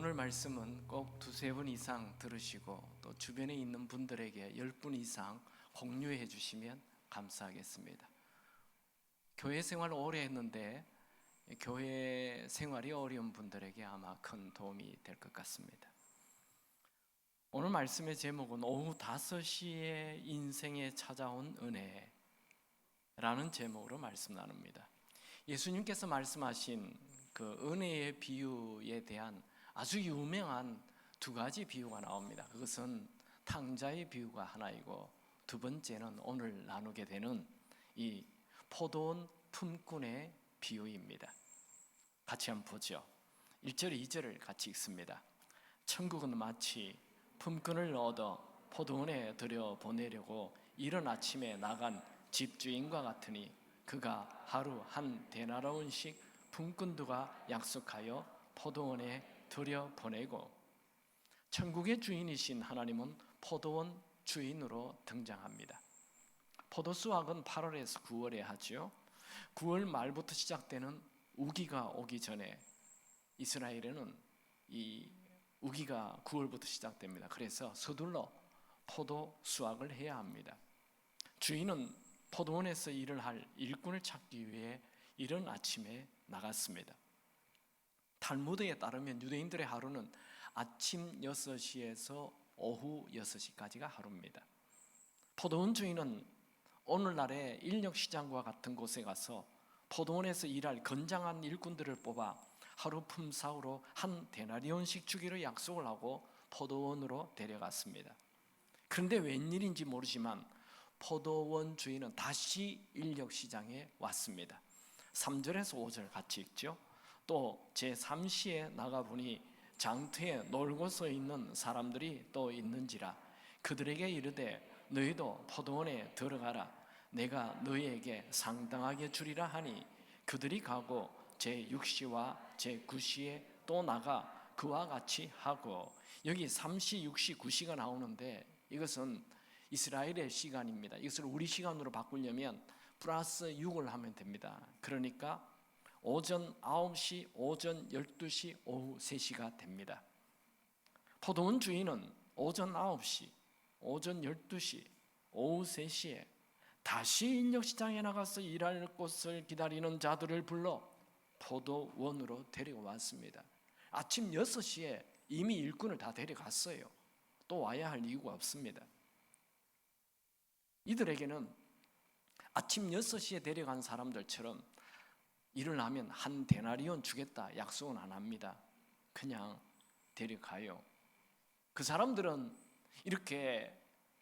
오늘 말씀은 꼭 두세 번 이상 들으시고 또 주변에 있는 분들에게 10분 이상 공유해 주시면 감사하겠습니다. 교회 생활 오래 했는데 교회 생활이 어려운 분들에게 아마 큰 도움이 될 것 같습니다. 오늘 말씀의 제목은 오후 5시에 인생에 찾아온 은혜라는 제목으로 말씀 나눕니다. 예수님께서 말씀하신 그 은혜의 비유에 대한 아주 유명한 두 가지 비유가 나옵니다. 그것은 탕자의 비유가 하나이고, 두 번째는 오늘 나누게 되는 이 포도원 품꾼의 비유입니다. 같이 한번 보죠. 1절 2절을 같이 읽습니다. 천국은 마치 품꾼을 얻어 포도원에 들여보내려고 이른 아침에 나간 집주인과 같으니, 그가 하루 한 데나리온씩 품꾼들과 약속하여 포도원에 들여보내고. 천국의 주인이신 하나님은 포도원 주인으로 등장합니다. 포도 수확은 8월에서 9월에 하죠. 9월 말부터 시작되는 우기가 오기 전에 이스라엘에는 이 우기가 9월부터 시작됩니다. 그래서 서둘러 포도 수확을 해야 합니다. 주인은 포도원에서 일을 할 일꾼을 찾기 위해 이른 아침에 나갔습니다. 탈무드에 따르면 유대인들의 하루는 아침 6시에서 오후 6시까지가 하루입니다. 포도원 주인은 오늘날의 인력시장과 같은 곳에 가서 포도원에서 일할 건장한 일꾼들을 뽑아 하루 품삯으로 한 데나리온씩 주기로 약속을 하고 포도원으로 데려갔습니다. 그런데 웬일인지 모르지만 포도원 주인은 다시 인력시장에 왔습니다. 3절에서 5절 같이 읽죠. 또 제3시에 나가보니 장터에 놀고 서 있는 사람들이 또 있는지라 그들에게 이르되 너희도 포도원에 들어가라. 내가 너희에게 상당하게 주리라 하니 그들이 가고 제6시와 제9시에 또 나가 그와 같이 하고. 여기 3시, 6시, 9시가 나오는데 이것은 이스라엘의 시간입니다. 이것을 우리 시간으로 바꾸려면 플러스 6을 하면 됩니다. 그러니까 오전 9시, 오전 12시, 오후 3시가 됩니다. 포도원 주인은 오전 9시, 오전 12시, 오후 3시에 다시 인력시장에 나가서 일할 곳을 기다리는 자들을 불러 포도원으로 데려왔습니다. 아침 6시에 이미 일꾼을 다 데려갔어요. 또 와야 할 이유가 없습니다. 이들에게는 아침 6시에 데려간 사람들처럼 일을 하면 한 데나리온 주겠다 약속은 안 합니다. 그냥 데려가요. 그 사람들은 이렇게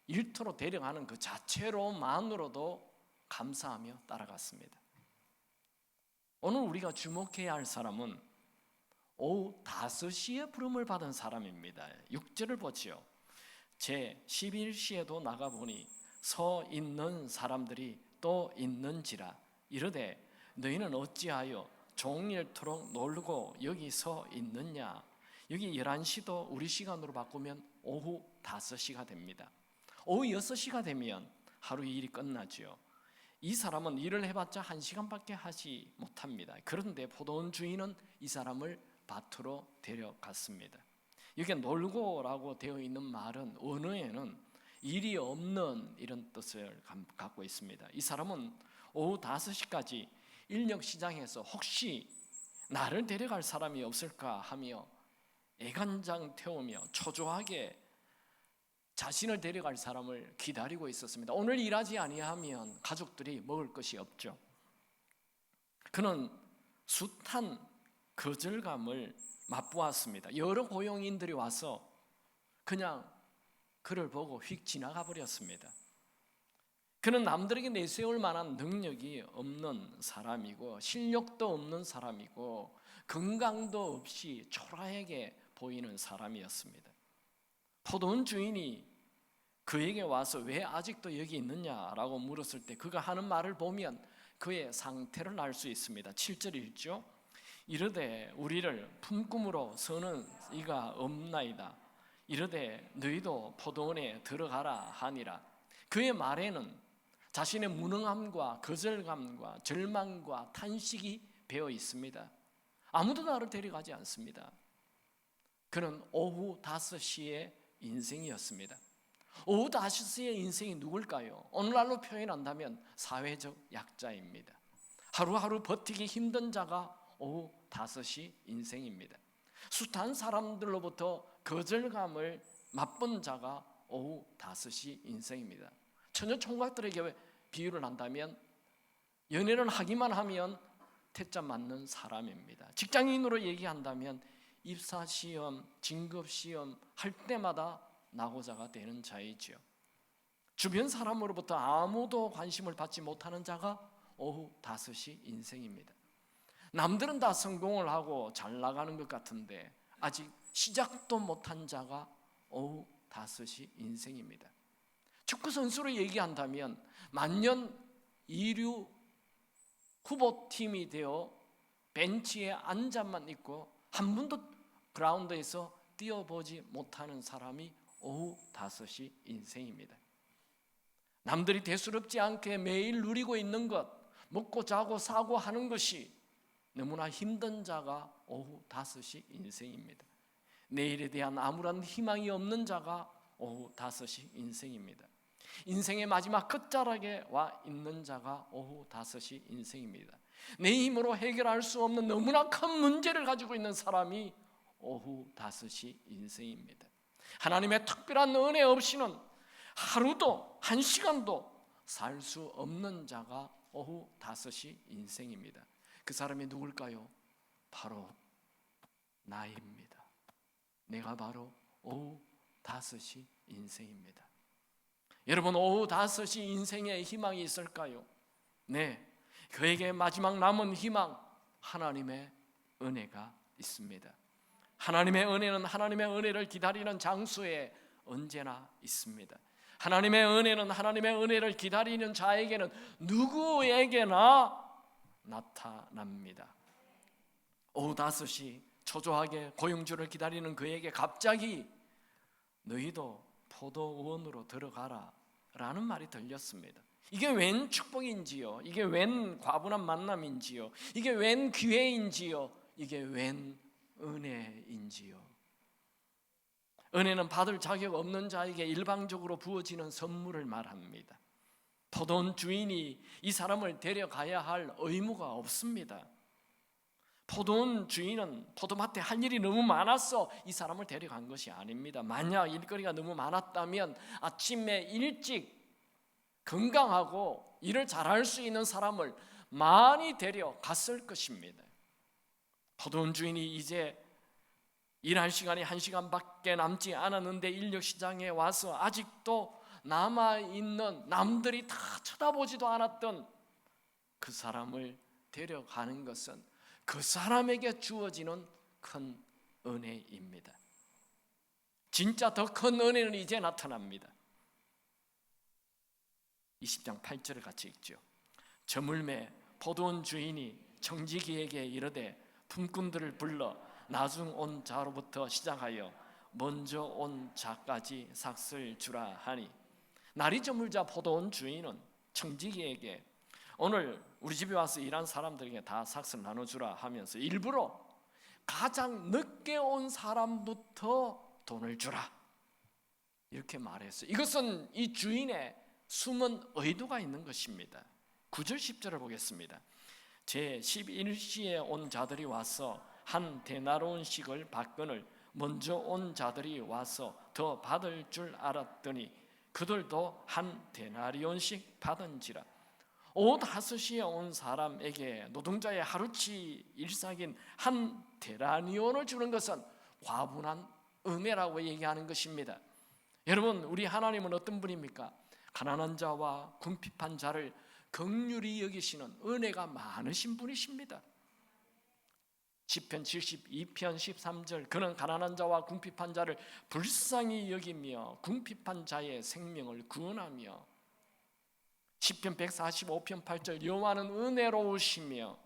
일터로 데려가는 그 자체로만으로도 감사하며 따라갔습니다. 오늘 우리가 주목해야 할 사람은 오후 5시에 부름을 받은 사람입니다. 6절을 보지요. 제11시에도 나가보니 서 있는 사람들이 또 있는지라 이르되 너희는 어찌하여 종일토록 놀고 여기 서 있느냐. 여기 11시도 우리 시간으로 바꾸면 오후 5시가 됩니다. 오후 6시가 되면 하루 일이 끝나죠. 이 사람은 일을 해봤자 1시간밖에 하지 못합니다. 그런데 포도원 주인은 이 사람을 밭으로 데려갔습니다. 여기 놀고라고 되어 있는 말은 언어에는 일이 없는 이런 뜻을 갖고 있습니다. 이 사람은 오후 5시까지 인력시장에서 혹시 나를 데려갈 사람이 없을까 하며 애간장 태우며 초조하게 자신을 데려갈 사람을 기다리고 있었습니다. 오늘 일하지 아니하면 가족들이 먹을 것이 없죠. 그는 숱한 거절감을 맛보았습니다. 여러 고용인들이 와서 그냥 그를 보고 휙 지나가 버렸습니다. 그는 남들에게 내세울 만한 능력이 없는 사람이고 실력도 없는 사람이고 건강도 없이 초라하게 보이는 사람이었습니다. 포도원 주인이 그에게 와서 왜 아직도 여기 있느냐라고 물었을 때 그가 하는 말을 보면 그의 상태를 알 수 있습니다. 7절 읽죠. 이르되 우리를 품꾼으로 서는 이가 없나이다. 이르되 너희도 포도원에 들어가라 하니라. 그의 말에는 자신의 무능함과 거절감과 절망과 탄식이 배어 있습니다. 아무도 나를 데려가지 않습니다. 그는 오후 5시의 인생이었습니다. 오후 5시의 인생이 누굴까요? 오늘날로 표현한다면 사회적 약자입니다. 하루하루 버티기 힘든 자가 오후 5시 인생입니다. 숱한 사람들로부터 거절감을 맛본 자가 오후 5시 인생입니다. 처녀 총각들에게 비유를 한다면 연애를 하기만 하면 태자 맞는 사람입니다. 직장인으로 얘기한다면 입사시험, 진급시험 할 때마다 낙오자가 되는 자이지요. 주변 사람으로부터 아무도 관심을 받지 못하는 자가 오후 5시 인생입니다. 남들은 다 성공을 하고 잘 나가는 것 같은데 아직 시작도 못한 자가 오후 5시 인생입니다. 축구 선수로 얘기한다면 만년 2류 후보팀이 되어 벤치에 앉아만 있고 한 번도 그라운드에서 뛰어보지 못하는 사람이 오후 5시 인생입니다. 남들이 대수롭지 않게 매일 누리고 있는 것, 먹고 자고 사고 하는 것이 너무나 힘든 자가 오후 5시 인생입니다. 내일에 대한 아무런 희망이 없는 자가 오후 5시 인생입니다. 인생의 마지막 끝자락에 와 있는 자가 오후 5시 인생입니다. 내 힘으로 해결할 수 없는 너무나 큰 문제를 가지고 있는 사람이 오후 5시 인생입니다. 하나님의 특별한 은혜 없이는 하루도 한 시간도 살 수 없는 자가 오후 5시 인생입니다. 그 사람이 누굴까요? 바로 나입니다. 내가 바로 오후 5시 인생입니다. 여러분, 오후 5시 인생에 희망이 있을까요? 네, 그에게 마지막 남은 희망, 하나님의 은혜가 있습니다. 하나님의 은혜는 하나님의 은혜를 기다리는 장소에 언제나 있습니다. 하나님의 은혜는 하나님의 은혜를 기다리는 자에게는 누구에게나 나타납니다. 오후 5시 초조하게 고용주를 기다리는 그에게 갑자기 너희도 포도원으로 들어가라 라는 말이 들렸습니다. 이게 웬 축복인지요? 이게 웬 과분한 만남인지요? 이게 웬 기회인지요? 이게 웬 은혜인지요? 은혜는 받을 자격 없는 자에게 일방적으로 부어지는 선물을 말합니다. 포도원 주인이 이 사람을 데려가야 할 의무가 없습니다. 포도원 주인은 포도밭에 할 일이 너무 많아서 이 사람을 데려간 것이 아닙니다. 만약 일거리가 너무 많았다면 아침에 일찍 건강하고 일을 잘할 수 있는 사람을 많이 데려갔을 것입니다. 포도원 주인이 이제 일할 시간이 1시간밖에 남지 않았는데 인력시장에 와서 아직도 남아있는, 남들이 다 쳐다보지도 않았던 그 사람을 데려가는 것은 그 사람에게 주어지는 큰 은혜입니다. 진짜 더 큰 은혜는 이제 나타납니다. 20장 8절을 같이 읽죠. 저물매 포도원 주인이 청지기에게 이르되 품꾼들을 불러 나중 온 자로부터 시작하여 먼저 온 자까지 삭을 주라 하니, 날이 저물자 포도원 주인은 청지기에게 오늘 우리 집에 와서 일한 사람들에게 다 삭을 나눠주라 하면서 일부러 가장 늦게 온 사람부터 돈을 주라 이렇게 말했어요. 이것은 이 주인의 숨은 의도가 있는 것입니다. 9절 10절을 보겠습니다. 제 11시에 온 자들이 와서 한 데나리온씩을 받거늘 먼저 온 자들이 와서 더 받을 줄 알았더니 그들도 한 데나리온씩 받은지라. 오후 5시에 온 사람에게 노동자의 하루치 일삭인 한 데나리온을 주는 것은 과분한 은혜라고 얘기하는 것입니다. 여러분, 우리 하나님은 어떤 분입니까? 가난한 자와 궁핍한 자를 긍휼히 여기시는 은혜가 많으신 분이십니다. 시편 72편 13절 그는 가난한 자와 궁핍한 자를 불쌍히 여기며 궁핍한 자의 생명을 구원하며, 시편 145편 8절 여호와는 은혜로우시며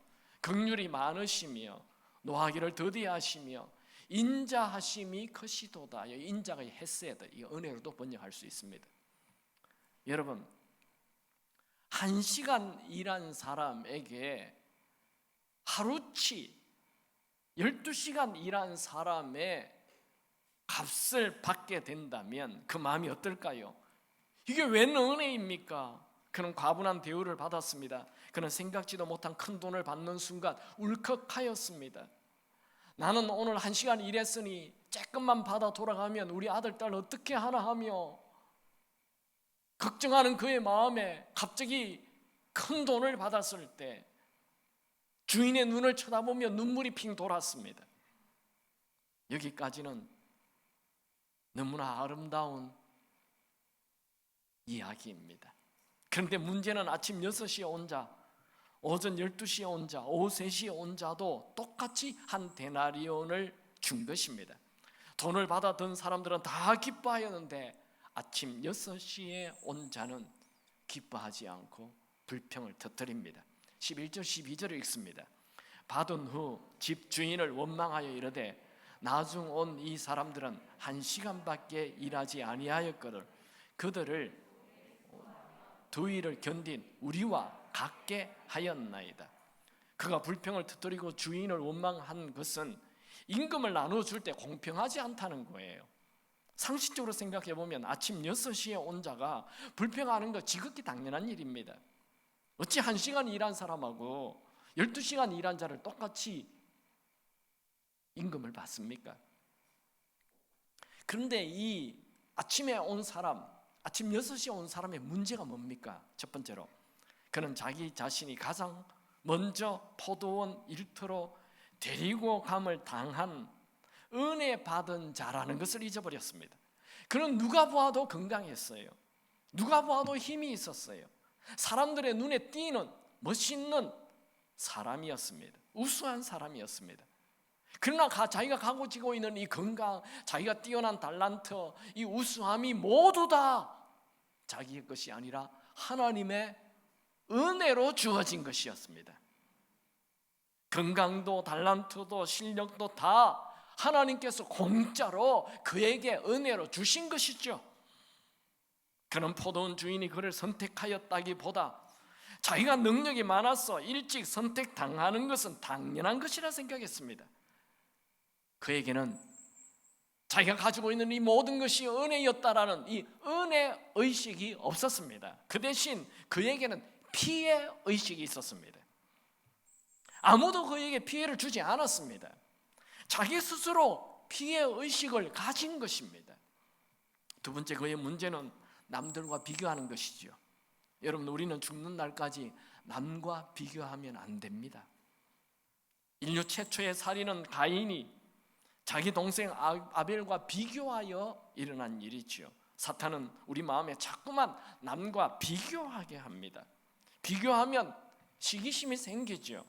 긍휼이 많으시며 노하기를 더디하시며 인자하심이 크시도다. 인자가 헤세드, 이 은혜로도 번역할 수 있습니다. 여러분, 1시간 일한 사람에게 하루치 12시간 일한 사람의 값을 받게 된다면 그 마음이 어떨까요? 이게 웬 은혜입니까? 그는 과분한 대우를 받았습니다. 그는 생각지도 못한 큰 돈을 받는 순간 울컥하였습니다. 나는 오늘 1시간 일했으니 조금만 받아 돌아가면 우리 아들 딸 어떻게 하나 하며 걱정하는 그의 마음에 갑자기 큰 돈을 받았을 때 주인의 눈을 쳐다보며 눈물이 핑 돌았습니다. 여기까지는 너무나 아름다운 이야기입니다. 그런데 문제는 아침 6시에 온 자, 오전 12시에 온 자, 오후 3시에 온 자도 똑같이 한 데나리온을 준 것입니다. 돈을 받아든 사람들은 다 기뻐하였는데 아침 6시에 온 자는 기뻐하지 않고 불평을 터뜨립니다. 11절 12절을 읽습니다. 받은 후 집 주인을 원망하여 이르되 나중 온 이 사람들은 1시간밖에 일하지 아니하였거늘 그들을 더위를 견딘 우리와 같게 하였나이다. 그가 불평을 터뜨리고 주인을 원망한 것은 임금을 나눠줄 때 공평하지 않다는 거예요. 상식적으로 생각해 보면 아침 6시에 온 자가 불평하는 거 지극히 당연한 일입니다. 어찌 1시간 일한 사람하고 12시간 일한 자를 똑같이 임금을 받습니까? 그런데 이 아침에 온 사람, 아침 6시에 온 사람의 문제가 뭡니까? 첫 번째로 그는 자기 자신이 가장 먼저 포도원 일터로 데리고 감을 당한 은혜 받은 자라는 것을 잊어버렸습니다. 그는 누가 보아도 건강했어요. 누가 보아도 힘이 있었어요. 사람들의 눈에 띄는 멋있는 사람이었습니다. 우수한 사람이었습니다. 그러나 자기가 가고 지고 있는 이 건강, 자기가 뛰어난 달란트, 이 우수함이 모두 다 자기의 것이 아니라 하나님의 은혜로 주어진 것이었습니다. 건강도 달란트도 실력도 다 하나님께서 공짜로 그에게 은혜로 주신 것이죠. 그는 포도원 주인이 그를 선택하였다기보다 자기가 능력이 많아서 일찍 선택당하는 것은 당연한 것이라 생각했습니다. 그에게는 자기가 가지고 있는 이 모든 것이 은혜였다라는 이 은혜 의식이 없었습니다. 그 대신 그에게는 피해 의식이 있었습니다. 아무도 그에게 피해를 주지 않았습니다. 자기 스스로 피해 의식을 가진 것입니다. 두 번째, 그의 문제는 남들과 비교하는 것이죠. 여러분, 우리는 죽는 날까지 남과 비교하면 안 됩니다. 인류 최초의 살인은 가인이 자기 동생 아벨과 비교하여 일어난 일이죠. 사탄은 우리 마음에 자꾸만 남과 비교하게 합니다. 비교하면 시기심이 생기죠.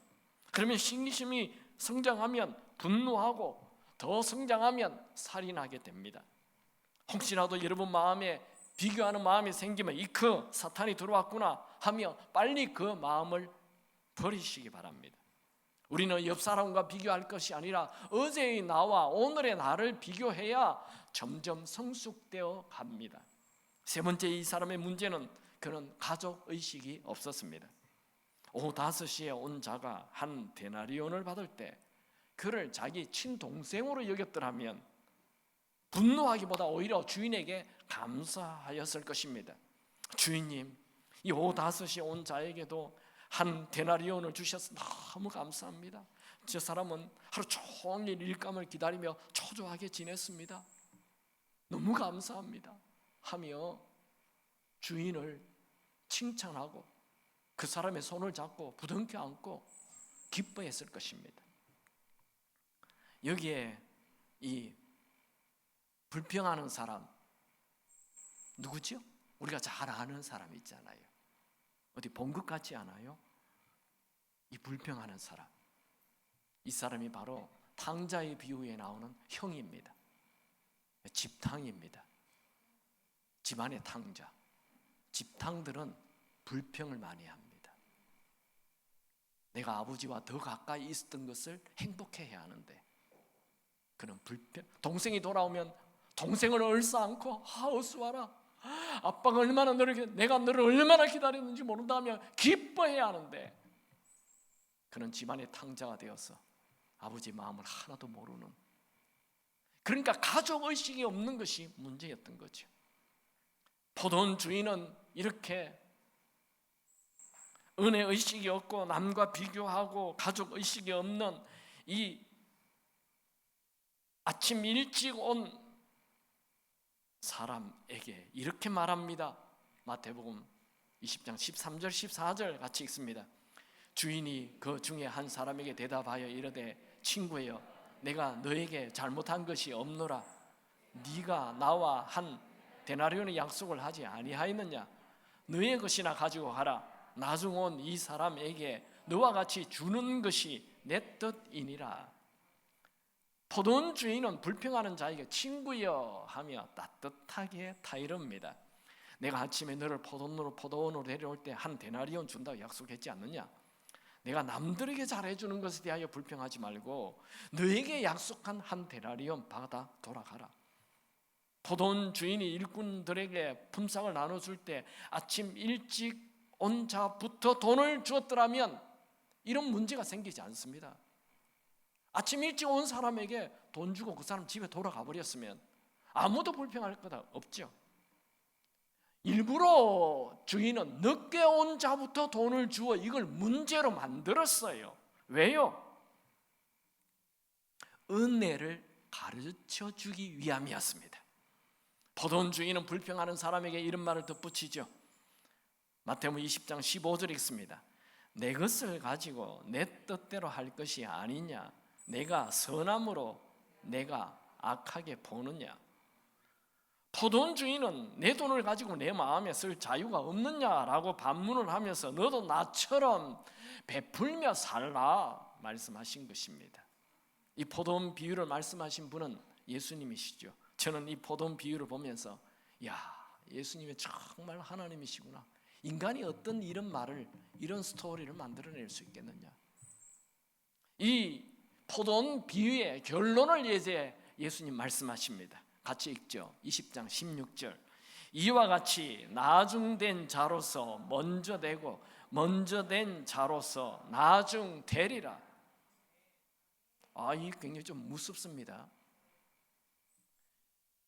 그러면 시기심이 성장하면 분노하고 더 성장하면 살인하게 됩니다. 혹시라도 여러분 마음에 비교하는 마음이 생기면 이크 사탄이 들어왔구나 하며 빨리 그 마음을 버리시기 바랍니다. 우리는 옆 사람과 비교할 것이 아니라 어제의 나와 오늘의 나를 비교해야 점점 성숙되어 갑니다. 세 번째, 이 사람의 문제는 그는 가족 의식이 없었습니다. 오후 5시에 온 자가 한 데나리온을 받을 때 그를 자기 친동생으로 여겼더라면 분노하기보다 오히려 주인에게 감사하였을 것입니다. 주인님, 이 오후 5시에 온 자에게도 한 데나리온을 주셔서 너무 감사합니다. 저 사람은 하루 종일 일감을 기다리며 초조하게 지냈습니다. 너무 감사합니다 하며 주인을 칭찬하고 그 사람의 손을 잡고 부둥켜 안고 기뻐했을 것입니다. 여기에 이 불평하는 사람 누구죠? 우리가 잘 아는 사람 있잖아요. 어디 본 것 같지 않아요? 이 불평하는 사람, 이 사람이 바로 탕자의 비유에 나오는 형입니다. 집탕입니다. 집안의 탕자. 집탕들은 불평을 많이 합니다. 내가 아버지와 더 가까이 있었던 것을 행복해해야 하는데 그는 불평. 동생이 돌아오면 동생을 얼싸안고 어서 와라, 아빠가 얼마나 내가 너를 얼마나 기다렸는지 모른다며 기뻐해야 하는데 그는 집안의 탕자가 되어서 아버지 마음을 하나도 모르는, 그러니까 가족의식이 없는 것이 문제였던 거죠. 포도원 주인은 이렇게 은혜의식이 없고 남과 비교하고 가족의식이 없는 이 아침 일찍 온 사람에게 이렇게 말합니다. 마태복음 20장 13절 14절 같이 읽습니다. 주인이 그 중에 한 사람에게 대답하여 이르되 친구여 내가 너에게 잘못한 것이 없노라. 네가 나와 한 데나리온의 약속을 하지 아니하였느냐. 너의 것이나 가지고 가라. 나중 온 이 사람에게 너와 같이 주는 것이 내 뜻이니라. 포도원 주인은 불평하는 자에게 친구여 하며 따뜻하게 타이릅니다. 내가 아침에 너를 포도원으로 데려올 때 한 데나리온 준다고 약속했지 않느냐. 내가 남들에게 잘해주는 것에 대하여 불평하지 말고 너에게 약속한 한 데나리온 받아 돌아가라. 포도원 주인이 일꾼들에게 품삯을 나눠줄 때 아침 일찍 온 자부터 돈을 주었더라면 이런 문제가 생기지 않습니다. 아침 일찍 온 사람에게 돈 주고 그 사람 집에 돌아가 버렸으면 아무도 불평할 것 없죠. 일부러 주인은 늦게 온 자부터 돈을 주어 이걸 문제로 만들었어요. 왜요? 은혜를 가르쳐 주기 위함이었습니다. 포도원 주인은 불평하는 사람에게 이런 말을 덧붙이죠. 마태복음 20장 15절 읽습니다. 내 것을 가지고 내 뜻대로 할 것이 아니냐. 내가 선함으로 내가 악하게 보느냐. 포도원 주인은 내 돈을 가지고 내 마음에 쓸 자유가 없느냐라고 반문을 하면서 너도 나처럼 베풀며 살라 말씀하신 것입니다. 이 포도원 비유를 말씀하신 분은 예수님이시죠. 저는 이 포도원 비유를 보면서 야, 예수님이 정말 하나님이시구나. 인간이 어떤 이런 말을, 이런 스토리를 만들어낼 수 있겠느냐. 이 포도원 비유의 결론을 이제 예수님 말씀하십니다. 같이 읽죠. 20장 16절. 이와 같이 나중된 자로서 먼저 되고 먼저 된 자로서 나중 되리라. 이 굉장히 좀 무섭습니다.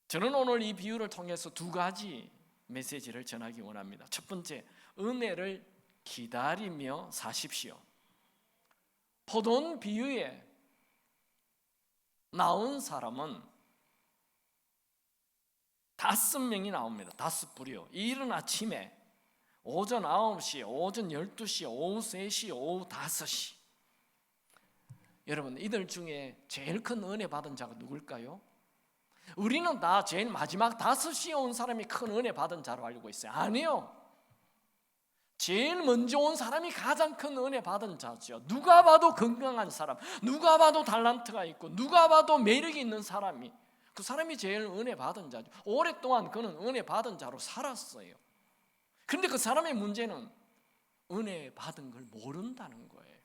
저는 오늘 이 비유를 통해서 두 가지 메시지를 전하기 원합니다. 첫 번째, 은혜를 기다리며 사십시오. 포도원 비유에 나온 사람은 5명이 나옵니다. 5부류. 이른 아침에 오전 9시, 오전 12시, 오후 3시, 오후 5시. 여러분, 이들 중에 제일 큰 은혜 받은 자가 누굴까요? 우리는 다 제일 마지막 5시에 온 사람이 큰 은혜 받은 자로 알고 있어요. 아니요. 제일 먼저 온 사람이 가장 큰 은혜 받은 자죠. 누가 봐도 건강한 사람, 누가 봐도 달란트가 있고, 누가 봐도 매력이 있는 사람이, 그 사람이 제일 은혜 받은 자죠. 오랫동안 그는 은혜 받은 자로 살았어요. 그런데 그 사람의 문제는 은혜 받은 걸 모른다는 거예요.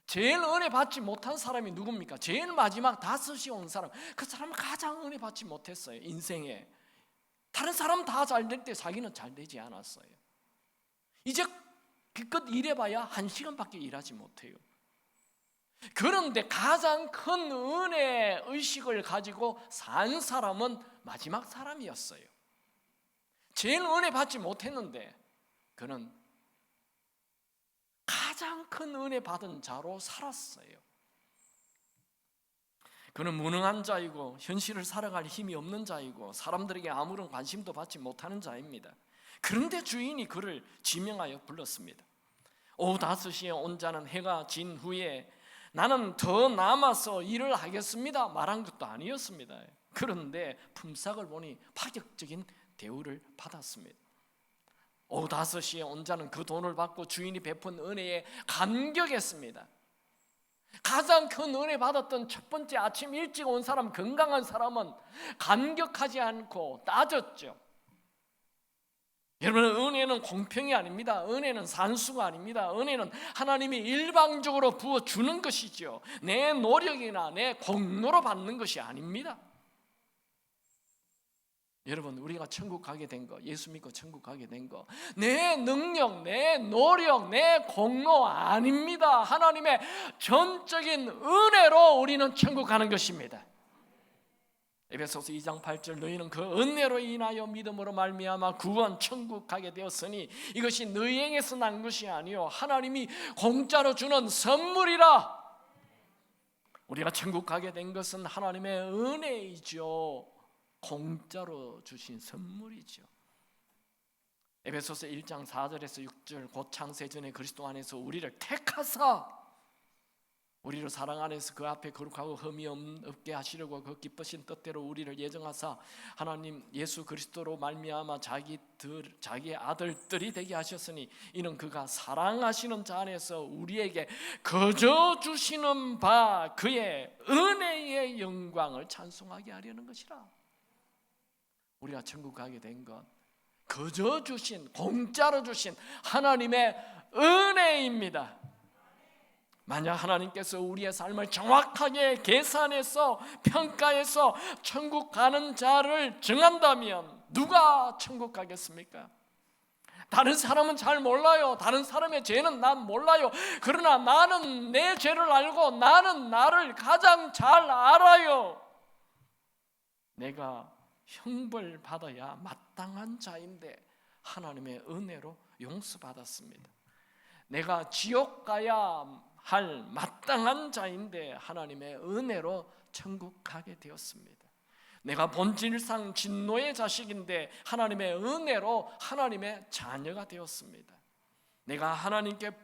제일 은혜 받지 못한 사람이 누굽니까? 제일 마지막 5시에 온 사람. 그 사람은 가장 은혜 받지 못했어요. 인생에. 다른 사람 다 잘 될 때 자기는 잘 되지 않았어요. 이제 기껏 일해봐야 1시간밖에 일하지 못해요. 그런데 가장 큰 은혜 의식을 가지고 산 사람은 마지막 사람이었어요. 제일 은혜 받지 못했는데 그는 가장 큰 은혜 받은 자로 살았어요. 그는 무능한 자이고 현실을 살아갈 힘이 없는 자이고 사람들에게 아무런 관심도 받지 못하는 자입니다. 그런데 주인이 그를 지명하여 불렀습니다. 오후 5시에 온 자는 해가 진 후에 나는 더 남아서 일을 하겠습니다 말한 것도 아니었습니다. 그런데 품삯을 보니 파격적인 대우를 받았습니다. 오후 5시에 온 자는 그 돈을 받고 주인이 베푼 은혜에 감격했습니다. 가장 큰 은혜 받았던 첫 번째 아침 일찍 온 사람, 건강한 사람은 감격하지 않고 따졌죠. 여러분, 은혜는 공평이 아닙니다. 은혜는 산수가 아닙니다. 은혜는 하나님이 일방적으로 부어주는 것이죠. 내 노력이나 내 공로로 받는 것이 아닙니다. 여러분, 우리가 천국 가게 된 거, 예수 믿고 천국 가게 된 거, 내 능력, 내 노력, 내 공로 아닙니다. 하나님의 전적인 은혜로 우리는 천국 가는 것입니다. 에베소서 2장 8절 너희는 그 은혜로 인하여 믿음으로 말미암아 구원 천국 가게 되었으니 이것이 너희에게서 난 것이 아니요 하나님이 공짜로 주는 선물이라. 우리가 천국 가게 된 것은 하나님의 은혜이죠. 공짜로 주신 선물이죠. 에베소서 1장 4절에서 6절 곧 창세전에 그리스도 안에서 우리를 택하사 우리를 사랑 안에서 그 앞에 거룩하고 흠이 없게 하시려고 그 기쁘신 뜻대로 우리를 예정하사 하나님 예수 그리스도로 말미암아 자기의 아들들이 되게 하셨으니 이는 그가 사랑하시는 자 안에서 우리에게 거저 주시는 바 그의 은혜의 영광을 찬송하게 하려는 것이라. 우리가 천국 가게 된 것 거저 주신, 공짜로 주신 하나님의 은혜입니다. 만약 하나님께서 우리의 삶을 정확하게 계산해서 평가해서 천국 가는 자를 정한다면 누가 천국 가겠습니까? 다른 사람은 잘 몰라요. 다른 사람의 죄는 난 몰라요. 그러나 나는 내 죄를 알고 나는 나를 가장 잘 알아요. 내가 형벌 받아야 마땅한 자인데 하나님의 은혜로 용서받았습니다. 내가 지옥 가야 할 마땅한 자인데 하나님의 은혜로 천국 가게 되었습니다. 내가 본질상 진노의 자식인데 하나님의 은혜로 하나님의 자녀가 되었습니다. 내가 하나님께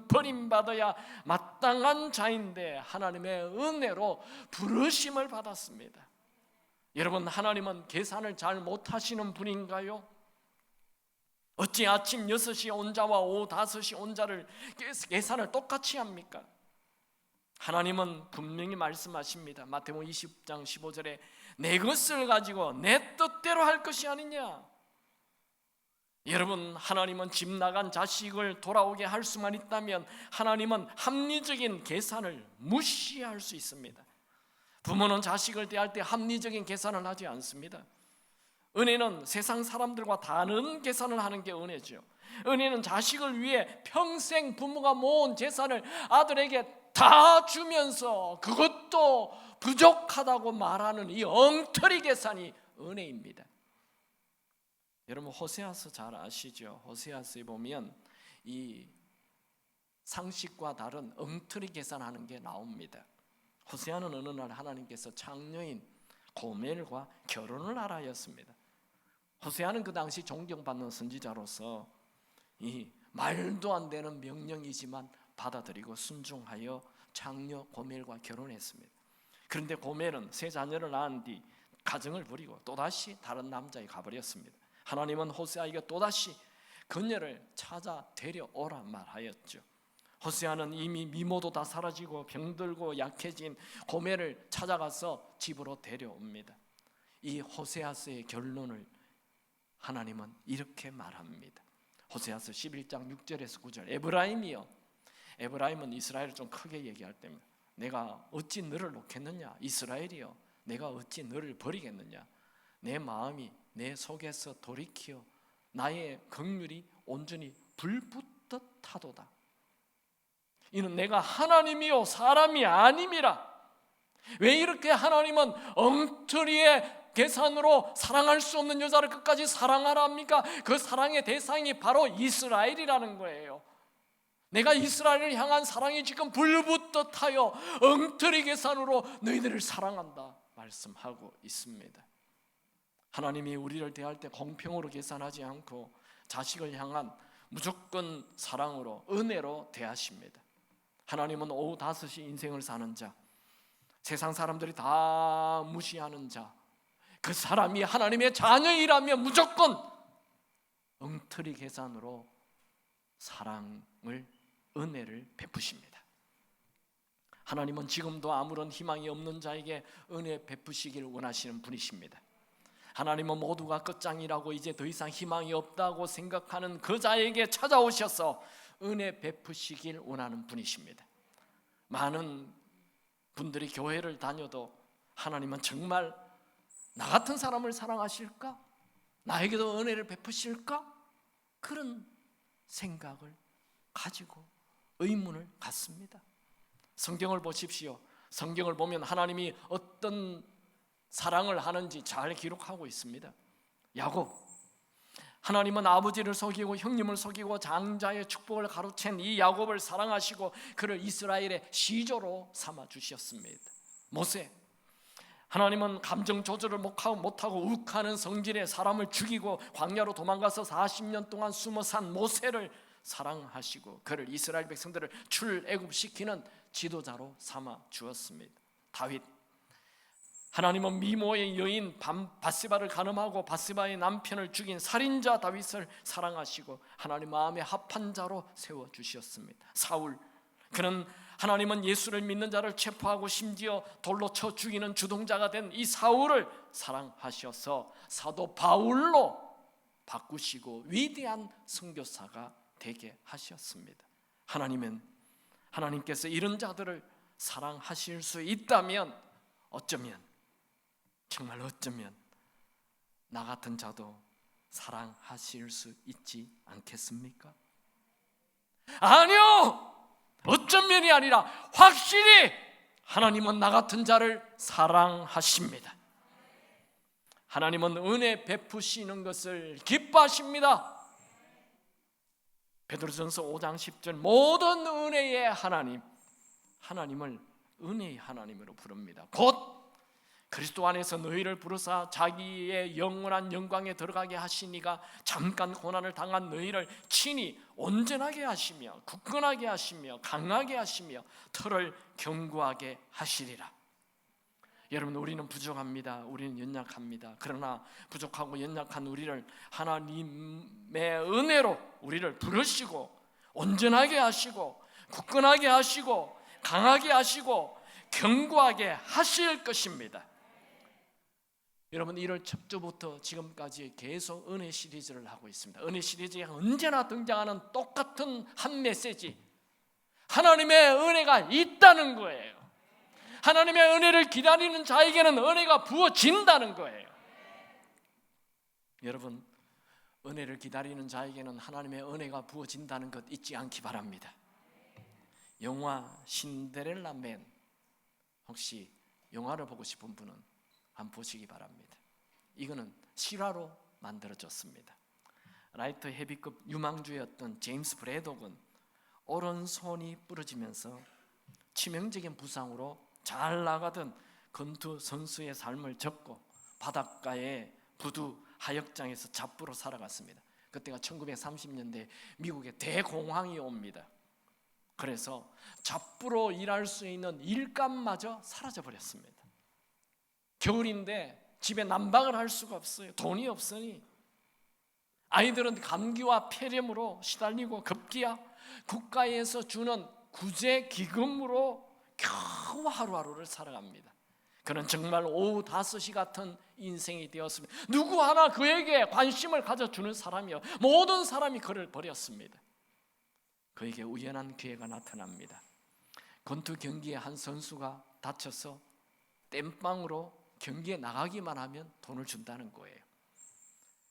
버림받아야 마땅한 자인데 하나님의 은혜로 부르심을 받았습니다. 여러분, 하나님은 계산을 잘 못하시는 분인가요? 어찌 아침 6시 온 자와 오후 5시 온 자를 계산을 똑같이 합니까? 하나님은 분명히 말씀하십니다. 마태복음 20장 15절에 내 것을 가지고 내 뜻대로 할 것이 아니냐. 여러분, 하나님은 집 나간 자식을 돌아오게 할 수만 있다면 하나님은 합리적인 계산을 무시할 수 있습니다. 부모는 자식을 대할 때 합리적인 계산을 하지 않습니다. 은혜는 세상 사람들과 다른 계산을 하는 게 은혜죠. 은혜는 자식을 위해 평생 부모가 모은 재산을 아들에게 다 주면서 그것도 부족하다고 말하는 이 엉터리 계산이 은혜입니다. 여러분, 호세아서 잘 아시죠? 호세아서에 보면 이 상식과 다른 엉터리 계산하는 게 나옵니다. 호세아는 어느 날 하나님께서 장녀인 고멜과 결혼을 하라였습니다. 호세아는 그 당시 존경받는 선지자로서 이 말도 안 되는 명령이지만 받아들이고 순종하여 장녀 고멜과 결혼했습니다. 그런데 고멜은 세 자녀를 낳은 뒤 가정을 부리고 또다시 다른 남자에 가버렸습니다. 하나님은 호세아에게 또다시 그녀를 찾아 데려오라 말하였죠. 호세아는 이미 미모도 다 사라지고 병들고 약해진 고멜을 찾아가서 집으로 데려옵니다. 이 호세아서의 결론을 하나님은 이렇게 말합니다. 호세아서 11장 6절에서 9절 에브라임이여, 에브라임은 이스라엘을 좀 크게 얘기할 때입니다. 내가 어찌 너를 놓겠느냐. 이스라엘이여, 내가 어찌 너를 버리겠느냐. 내 마음이 내 속에서 돌이키어 나의 긍휼이 온전히 불붙듯 하도다. 이는 내가 하나님이요 사람이 아님이라. 왜 이렇게 하나님은 엉터리의 계산으로 사랑할 수 없는 여자를 끝까지 사랑하라 합니까? 그 사랑의 대상이 바로 이스라엘이라는 거예요. 내가 이스라엘을 향한 사랑이 지금 불붙듯 하여 엉터리 계산으로 너희들을 사랑한다 말씀하고 있습니다. 하나님이 우리를 대할 때 공평으로 계산하지 않고 자식을 향한 무조건 사랑으로 은혜로 대하십니다. 하나님은 오후 5시 인생을 사는 자, 세상 사람들이 다 무시하는 자, 그 사람이 하나님의 자녀이라면 무조건 엉터리 계산으로 사랑을, 은혜를 베푸십니다. 하나님은 지금도 아무런 희망이 없는 자에게 은혜 베푸시기를 원하시는 분이십니다. 하나님은 모두가 끝장이라고 이제 더 이상 희망이 없다고 생각하는 그 자에게 찾아오셔서 은혜 베푸시길 원하는 분이십니다. 많은 분들이 교회를 다녀도 하나님은 정말 나 같은 사람을 사랑하실까? 나에게도 은혜를 베푸실까? 그런 생각을 가지고 의문을 갖습니다. 성경을 보십시오. 성경을 보면 하나님이 어떤 사랑을 하는지 잘 기록하고 있습니다. 야곱, 하나님은 아버지를 속이고 형님을 속이고 장자의 축복을 가로챈 이 야곱을 사랑하시고 그를 이스라엘의 시조로 삼아 주셨습니다. 모세, 하나님은 감정 조절을 못하고 욱하는 성질의 사람을 죽이고 광야로 도망가서 40년 동안 숨어 산 모세를 사랑하시고 그를 이스라엘 백성들을 출애굽시키는 지도자로 삼아 주었습니다. 다윗, 하나님은 미모의 여인 바세바를 간음하고 바세바의 남편을 죽인 살인자 다윗을 사랑하시고 하나님 마음에 합한 자로 세워주셨습니다. 사울, 그는 하나님은 예수를 믿는 자를 체포하고 심지어 돌로 쳐 죽이는 주동자가 된 이 사울을 사랑하셔서 사도 바울로 바꾸시고 위대한 선교사가 되게 하셨습니다. 하나님께서 이런 자들을 사랑하실 수 있다면 정말 어쩌면 나 같은 자도 사랑하실 수 있지 않겠습니까? 아니요! 어쩌면이 아니라 확실히 하나님은 나 같은 자를 사랑하십니다. 하나님은 은혜 베푸시는 것을 기뻐하십니다. 베드로전서 5장 10절, 모든 은혜의 하나님을 은혜의 하나님으로 부릅니다. 곧 그리스도 안에서 너희를 부르사 자기의 영원한 영광에 들어가게 하시니가 잠깐 고난을 당한 너희를 친히 온전하게 하시며 굳건하게 하시며 강하게 하시며 터를 견고하게 하시리라. 여러분, 우리는 부족합니다. 우리는 연약합니다. 그러나 부족하고 연약한 우리를 하나님의 은혜로 우리를 부르시고 온전하게 하시고 굳건하게 하시고 강하게 하시고 견고하게 하실 것입니다. 여러분, 1월 첫 주부터 지금까지 계속 은혜 시리즈를 하고 있습니다. 은혜 시리즈에 언제나 등장하는 똑같은 한 메시지, 하나님의 은혜가 있다는 거예요. 하나님의 은혜를 기다리는 자에게는 은혜가 부어진다는 거예요. 여러분, 은혜를 기다리는 자에게는 하나님의 은혜가 부어진다는 것 잊지 않기 바랍니다. 영화 신데렐라 맨, 혹시 영화를 보고 싶은 분은 한번 보시기 바랍니다. 이거는 실화로 만들어졌습니다. 라이트 헤비급 유망주였던 제임스 브래독은 오른손이 부러지면서 치명적인 부상으로 잘 나가던 권투 선수의 삶을 접고 바닷가의 부두 하역장에서 잡부로 살아갔습니다. 그때가 1930년대 미국에 대공황이 옵니다. 그래서 잡부로 일할 수 있는 일감마저 사라져버렸습니다. 겨울인데 집에 난방을 할 수가 없어요. 돈이 없으니 아이들은 감기와 폐렴으로 시달리고 급기야 국가에서 주는 구제 기금으로 겨우 하루하루를 살아갑니다. 그는 정말 오후 5시 같은 인생이 되었습니다. 누구 하나 그에게 관심을 가져주는 사람이요, 모든 사람이 그를 버렸습니다. 그에게 우연한 기회가 나타납니다. 권투 경기에 한 선수가 다쳐서 땜빵으로 경기에 나가기만 하면 돈을 준다는 거예요.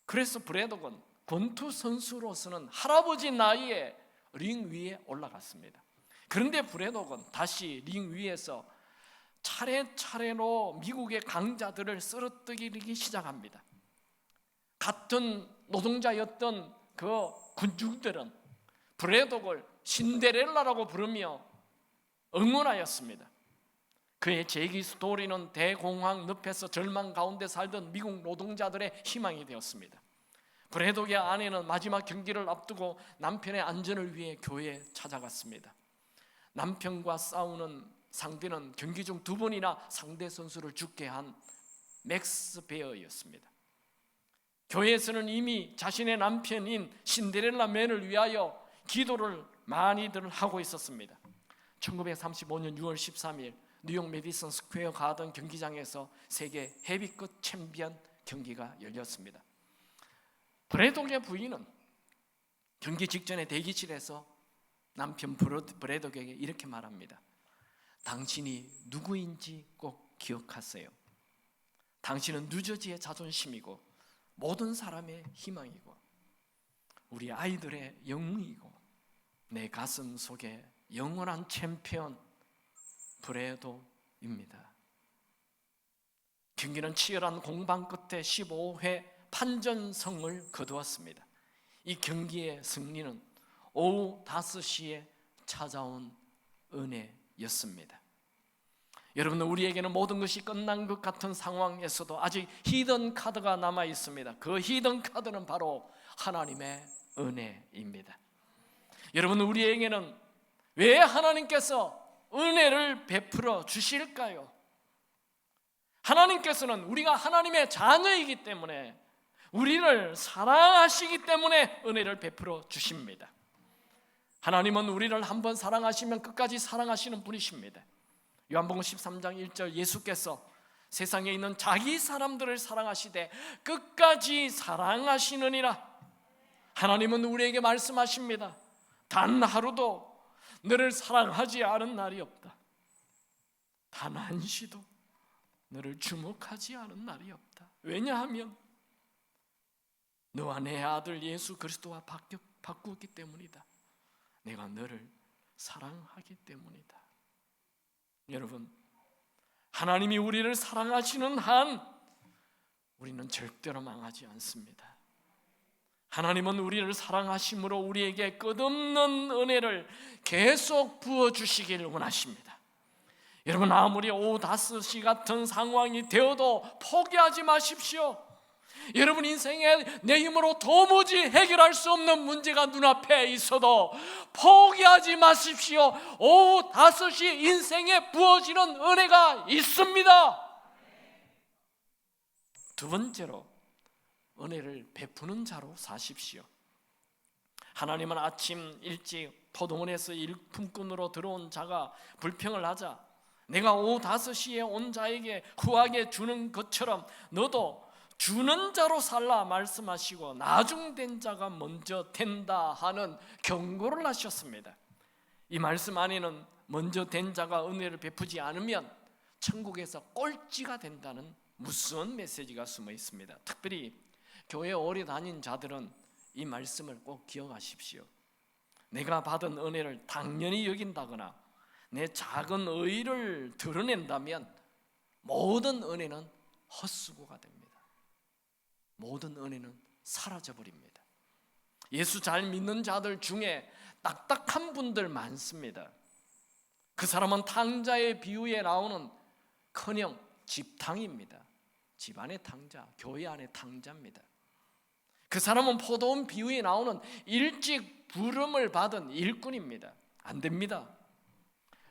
그래서 브래독은 권투 선수로서는 할아버지 나이에 링 위에 올라갔습니다. 그런데 브래독은 다시 링 위에서 차례차례로 미국의 강자들을 쓰러뜨리기 시작합니다. 같은 노동자였던 그 군중들은 브래독을 신데렐라라고 부르며 응원하였습니다. 그의 재기 스토리는 대공황 늪에서 절망 가운데 살던 미국 노동자들의 희망이 되었습니다. 브래독의 아내는 마지막 경기를 앞두고 남편의 안전을 위해 교회에 찾아갔습니다. 남편과 싸우는 상대는 경기 중 2번이나 상대 선수를 죽게 한 맥스 베어였습니다. 교회에서는 이미 자신의 남편인 신데렐라 맨을 위하여 기도를 많이들 하고 있었습니다. 1935년 6월 13일 뉴욕 메디슨 스퀘어 가든 경기장에서 세계 헤비급 챔피언 경기가 열렸습니다. 브래독의 부인은 경기 직전에 대기실에서 남편 브래독에게 이렇게 말합니다. 당신이 누구인지 꼭 기억하세요. 당신은 뉴저지의 자존심이고 모든 사람의 희망이고 우리 아이들의 영웅이고 내 가슴 속에 영원한 챔피언 브래독입니다. 경기는 치열한 공방 끝에 15회 판전승을 거두었습니다. 이 경기의 승리는 오후 5시에 찾아온 은혜였습니다. 여러분, 우리에게는 모든 것이 끝난 것 같은 상황에서도 아직 히든 카드가 남아 있습니다. 그 히든 카드는 바로 하나님의 은혜입니다. 여러분, 우리에게는 왜 하나님께서 은혜를 베풀어 주실까요? 하나님께서는 우리가 하나님의 자녀이기 때문에, 우리를 사랑하시기 때문에 은혜를 베풀어 주십니다. 하나님은 우리를 한번 사랑하시면 끝까지 사랑하시는 분이십니다. 요한복음 13장 1절, 예수께서 세상에 있는 자기 사람들을 사랑하시되 끝까지 사랑하시느니라. 하나님은 우리에게 말씀하십니다. 단 하루도 너를 사랑하지 않은 날이 없다. 단 한시도 너를 주목하지 않은 날이 없다. 왜냐하면 너와 내 아들 예수 그리스도와 바꾸었기 때문이다. 내가 너를 사랑하기 때문이다. 여러분, 하나님이 우리를 사랑하시는 한 우리는 절대로 망하지 않습니다. 하나님은 우리를 사랑하심으로 우리에게 끝없는 은혜를 계속 부어주시길 원하십니다. 여러분, 아무리 오후 5시 같은 상황이 되어도 포기하지 마십시오. 여러분 인생에 내 힘으로 도무지 해결할 수 없는 문제가 눈앞에 있어도 포기하지 마십시오. 오후 5시 인생에 부어지는 은혜가 있습니다. 두 번째로, 은혜를 베푸는 자로 사십시오. 하나님은 아침 일찍 포도원에서 일품꾼으로 들어온 자가 불평을 하자 내가 오후 5시에 온 자에게 후하게 주는 것처럼 너도 주는 자로 살라 말씀하시고 나중된 자가 먼저 된다 하는 경고를 하셨습니다. 이 말씀 안에는 먼저 된 자가 은혜를 베푸지 않으면 천국에서 꼴찌가 된다는 무서운 메시지가 숨어 있습니다. 특별히 교회 오래 다닌 자들은 이 말씀을 꼭 기억하십시오. 내가 받은 은혜를 당연히 여긴다거나 내 작은 의를 드러낸다면 모든 은혜는 헛수고가 됩니다. 모든 은혜는 사라져버립니다. 예수 잘 믿는 자들 중에 딱딱한 분들 많습니다. 그 사람은 탕자의 비유에 나오는 커녕 집탕입니다. 집안의 탕자, 교회 안의 탕자입니다. 그 사람은 포도원 비유에 나오는 일찍 부름을 받은 일꾼입니다. 안 됩니다.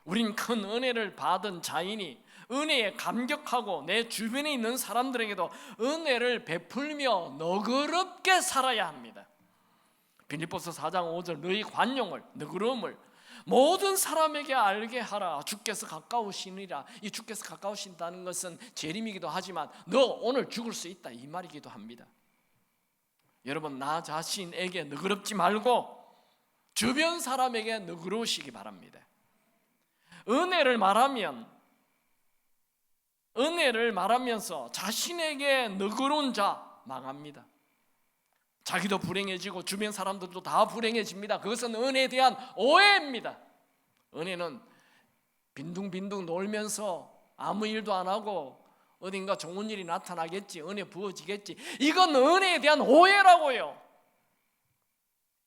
우린 큰 은혜를 받은 자이니 은혜에 감격하고 내 주변에 있는 사람들에게도 은혜를 베풀며 너그럽게 살아야 합니다. 빌립보서 4장 5절, 너희 관용을, 너그러움을 모든 사람에게 알게 하라. 주께서 가까우시니라. 이 주께서 가까우신다는 것은 재림이기도 하지만 너 오늘 죽을 수 있다, 이 말이기도 합니다. 여러분, 나 자신에게 너그럽지 말고 주변 사람에게 너그러우시기 바랍니다. 은혜를 말하면서 자신에게 너그러운 자 망합니다. 자기도 불행해지고 주변 사람들도 다 불행해집니다. 그것은 은혜에 대한 오해입니다. 은혜는 빈둥빈둥 놀면서 아무 일도 안 하고 어딘가 좋은 일이 나타나겠지, 은혜 부어지겠지, 이건 은혜에 대한 오해라고요.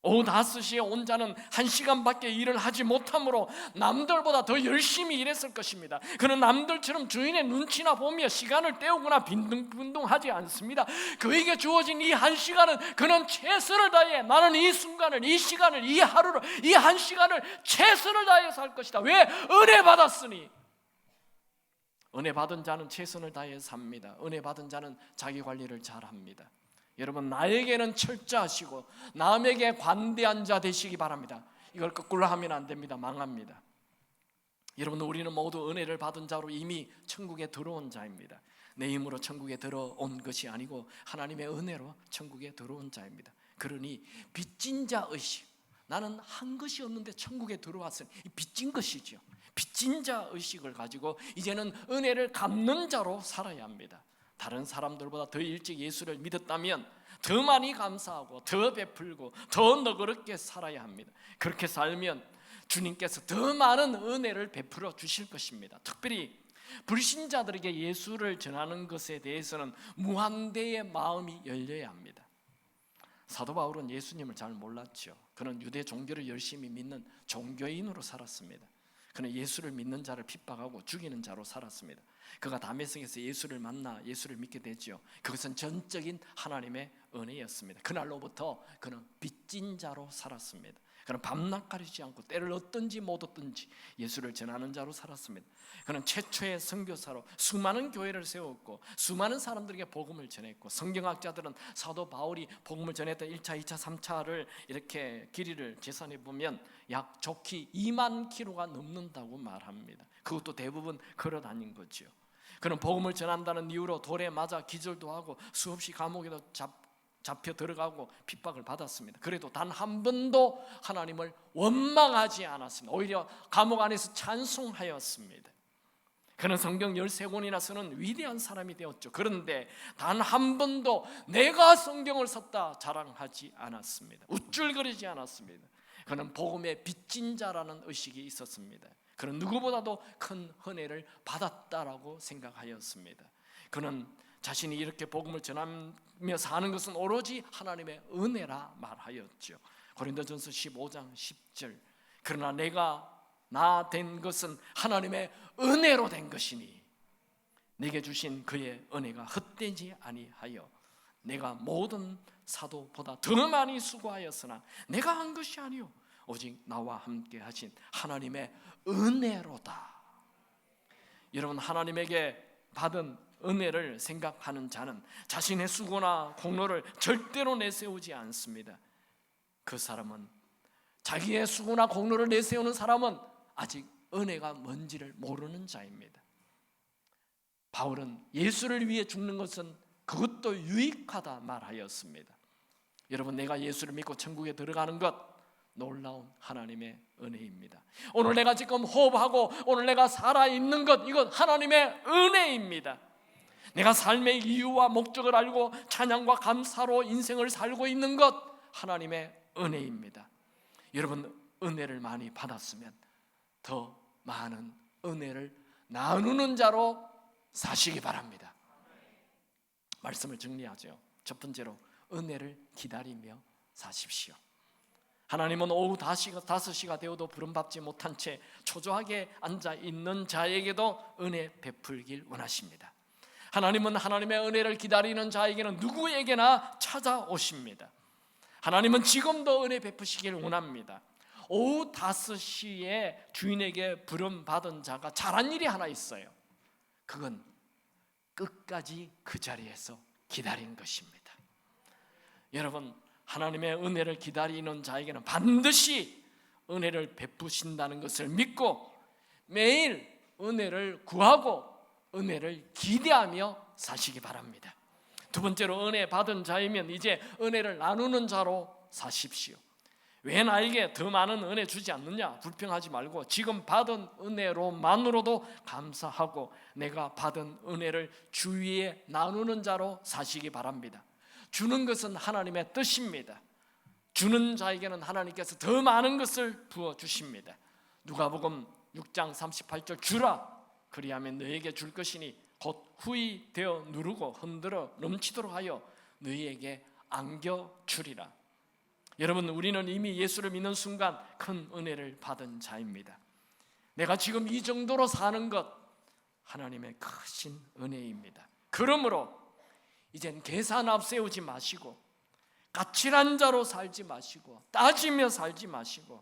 오후 5시에 온 자는 1시간밖에 일을 하지 못하므로 남들보다 더 열심히 일했을 것입니다. 그는 남들처럼 주인의 눈치나 보며 시간을 때우거나 빈둥빈둥하지 않습니다. 그에게 주어진 이 1시간은 그는 최선을 다해, 나는 이 순간을, 이 시간을, 이 하루를, 이 1시간을 최선을 다해서 할 것이다. 왜? 은혜 받았으니. 은혜 받은 자는 최선을 다해 삽니다. 은혜 받은 자는 자기 관리를 잘합니다. 여러분, 나에게는 철저하시고 남에게 관대한 자 되시기 바랍니다. 이걸 거꾸로 하면 안 됩니다. 망합니다. 여러분, 우리는 모두 은혜를 받은 자로 이미 천국에 들어온 자입니다. 내 힘으로 천국에 들어온 것이 아니고 하나님의 은혜로 천국에 들어온 자입니다. 그러니 빚진 자 의식, 나는 한 것이 없는데 천국에 들어왔으니 빚진 것이죠. 빚진 자 의식을 가지고 이제는 은혜를 갚는 자로 살아야 합니다. 다른 사람들보다 더 일찍 예수를 믿었다면 더 많이 감사하고 더 베풀고 더 너그럽게 살아야 합니다. 그렇게 살면 주님께서 더 많은 은혜를 베풀어 주실 것입니다. 특별히 불신자들에게 예수를 전하는 것에 대해서는 무한대의 마음이 열려야 합니다. 사도 바울은 예수님을 잘 몰랐죠. 그는 유대 종교를 열심히 믿는 종교인으로 살았습니다. 그는 예수를 믿는 자를 핍박하고 죽이는 자로 살았습니다. 그가 다메섹에서 예수를 만나 예수를 믿게 되죠. 그것은 전적인 하나님의 은혜였습니다. 그날로부터 그는 빚진 자로 살았습니다. 그는 밤낮 가리지 않고 때를 얻든지 못 얻든지 예수를 전하는 자로 살았습니다. 그는 최초의 선교사로 수많은 교회를 세웠고 수많은 사람들에게 복음을 전했고, 성경학자들은 사도 바울이 복음을 전했던 1차, 2차, 3차를 이렇게 길이를 계산해 보면 약 좋기 2만 킬로가 넘는다고 말합니다. 그것도 대부분 걸어 다닌 거죠. 그는 복음을 전한다는 이유로 돌에 맞아 기절도 하고 수없이 감옥에도 잡혀 들어가고 핍박을 받았습니다. 그래도 단 한 번도 하나님을 원망하지 않았습니다. 오히려 감옥 안에서 찬송하였습니다. 그는 성경 13권이나 쓰는 위대한 사람이 되었죠. 그런데 단 한 번도 내가 성경을 썼다 자랑하지 않았습니다. 우쭐거리지 않았습니다. 그는 복음의 빚진 자라는 의식이 있었습니다. 그는 누구보다도 큰 은혜를 받았다라고 생각하였습니다. 그는 자신이 이렇게 복음을 전하며 사는 것은 오로지 하나님의 은혜라 말하였죠. 고린도전서 15장 10절, 그러나 내가 나 된 것은 하나님의 은혜로 된 것이니 내게 주신 그의 은혜가 헛되지 아니하여 내가 모든 사도보다 더 많이 수고하였으나 내가 한 것이 아니요 오직 나와 함께 하신 하나님의 은혜로다. 여러분, 하나님에게 받은 은혜를 생각하는 자는 자신의 수고나 공로를 절대로 내세우지 않습니다. 그 사람은, 자기의 수고나 공로를 내세우는 사람은 아직 은혜가 뭔지를 모르는 자입니다. 바울은 예수를 위해 죽는 것은 그것도 유익하다 말하였습니다. 여러분, 내가 예수를 믿고 천국에 들어가는 것, 놀라운 하나님의 은혜입니다. 오늘 내가 지금 호흡하고 오늘 내가 살아있는 것, 이건 하나님의 은혜입니다. 내가 삶의 이유와 목적을 알고 찬양과 감사로 인생을 살고 있는 것, 하나님의 은혜입니다. 여러분, 은혜를 많이 받았으면 더 많은 은혜를 나누는 자로 사시기 바랍니다. 말씀을 정리하죠. 첫 번째로, 은혜를 기다리며 사십시오. 하나님은 오후 5시가 되어도 부름받지 못한 채 초조하게 앉아있는 자에게도 은혜 베풀길 원하십니다. 하나님은 하나님의 은혜를 기다리는 자에게는 누구에게나 찾아오십니다. 하나님은 지금도 은혜 베푸시길 원합니다. 오후 5시에 주인에게 부름받은 자가 잘한 일이 하나 있어요. 그건 끝까지 그 자리에서 기다린 것입니다. 여러분, 하나님의 은혜를 기다리는 자에게는 반드시 은혜를 베푸신다는 것을 믿고 매일 은혜를 구하고 은혜를 기대하며 사시기 바랍니다. 두 번째로, 은혜 받은 자이면 이제 은혜를 나누는 자로 사십시오. 왜 나에게 더 많은 은혜 주지 않느냐 불평하지 말고 지금 받은 은혜로만으로도 감사하고 내가 받은 은혜를 주위에 나누는 자로 사시기 바랍니다. 주는 것은 하나님의 뜻입니다. 주는 자에게는 하나님께서 더 많은 것을 부어주십니다. 누가복음 6장 38절, 주라 그리하면 너에게 줄 것이니 곧 후히 되어 누르고 흔들어 넘치도록 하여 너희에게 안겨주리라. 여러분, 우리는 이미 예수를 믿는 순간 큰 은혜를 받은 자입니다. 내가 지금 이 정도로 사는 것, 하나님의 크신 은혜입니다. 그러므로 이젠 계산 앞세우지 마시고 까칠한 자로 살지 마시고 따지며 살지 마시고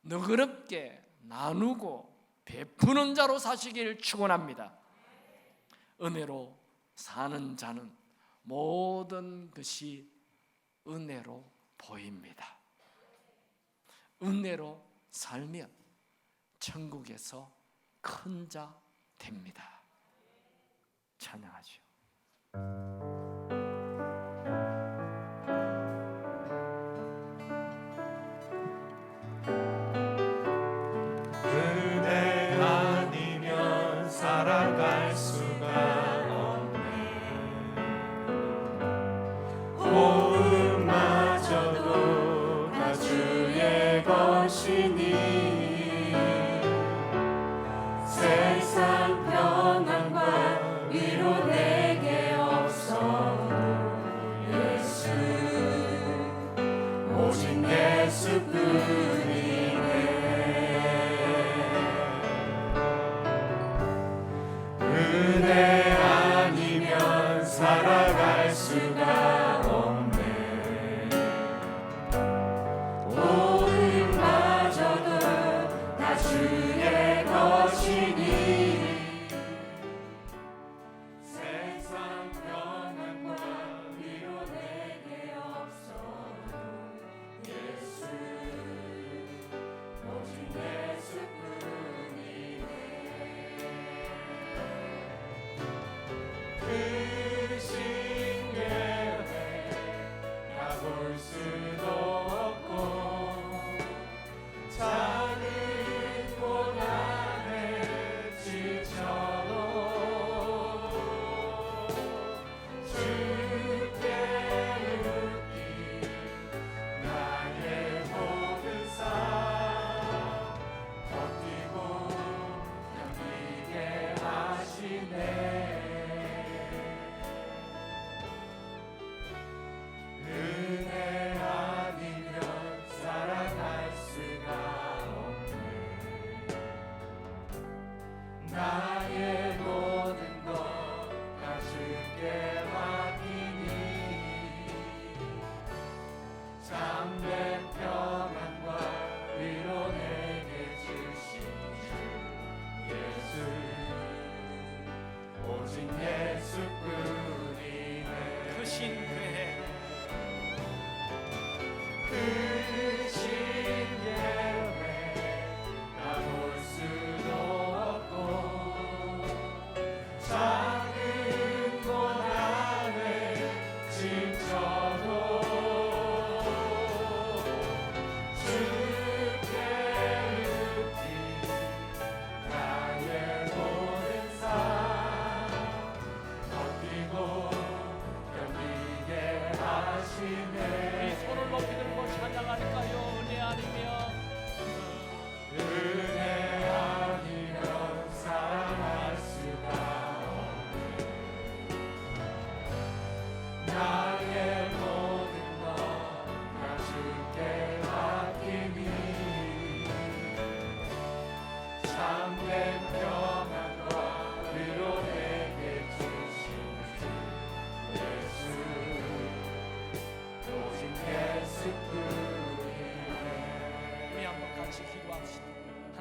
너그럽게 나누고 베푸는 자로 사시길 축원합니다. 은혜로 사는 자는 모든 것이 은혜로 보입니다. 은혜로 살면 천국에서 큰 자 됩니다. 찬양하죠. 은혜 아니면 살아갈 수가 없네. 호흡마저도 다 주의 것이니 세상 별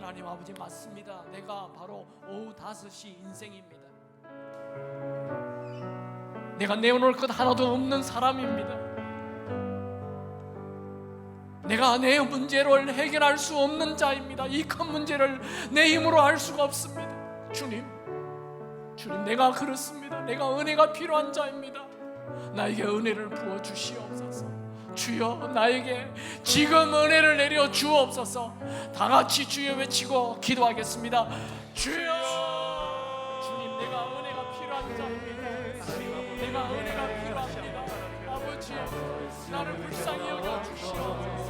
하나님 아버지 맞습니다. 내가 바로 오후 5시 인생입니다. 내가 내어놓을 것 하나도 없는 사람입니다. 내가 내 문제를 해결할 수 없는 자입니다. 이 큰 문제를 내 힘으로 할 수가 없습니다. 주님, 내가 그렇습니다. 내가 은혜가 필요한 자입니다. 나에게 은혜를 부어 주시옵소서. 주여, 나에게 지금 은혜를 내려 주옵소서. 다 같이 주여 외치고 기도하겠습니다. 주여, 주님, 내가 은혜가 필요한 자입니다. 내가 은혜가 필요합니다. 아버지, 나를 불쌍히 여겨 주시옵소서.